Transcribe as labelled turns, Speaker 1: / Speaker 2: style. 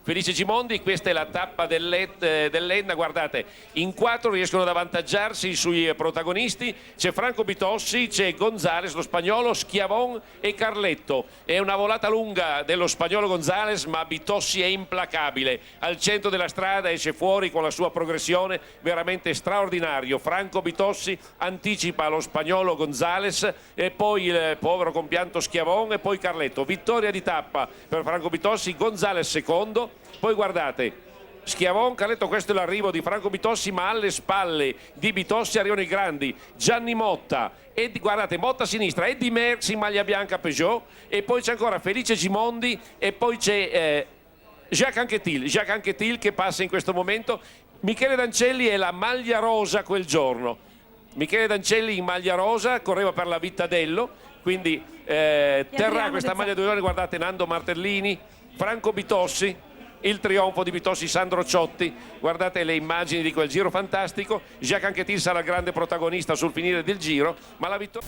Speaker 1: Felice Gimondi. Questa è la tappa dell'Etna, guardate, in 4 riescono ad avvantaggiarsi sui protagonisti. C'è Franco Bitossi, c'è Gonzales, lo spagnolo, Schiavon e Carletto. È una volata lunga dello spagnolo Gonzales, ma Bitossi è implacabile, al centro della strada esce fuori con la sua progressione veramente straordinario. Franco Bitossi anticipa lo spagnolo Gonzales e poi il povero compianto Schiavon e poi Carletto. Vittoria di tappa per Franco Bitossi, Gonzales secondo. Poi guardate, Schiavon, Carletto, questo è l'arrivo di Franco Bitossi, ma alle spalle di Bitossi arrivano i grandi Gianni Motta e guardate, Motta a sinistra, Eddie Merckx in maglia bianca Peugeot, e poi c'è ancora Felice Gimondi e poi c'è Jacques Anquetil che passa in questo momento. Michele Dancelli è la maglia rosa quel giorno. Michele Dancelli in maglia rosa correva per la Vittadello, quindi terrà questa maglia 2 ore. Guardate, Nando Martellini, Franco Bitossi, il trionfo di Bitossi, Sandro Ciotti, guardate le immagini di quel giro fantastico. Jacques Anquetil sarà il grande protagonista sul finire del giro, ma la vittoria...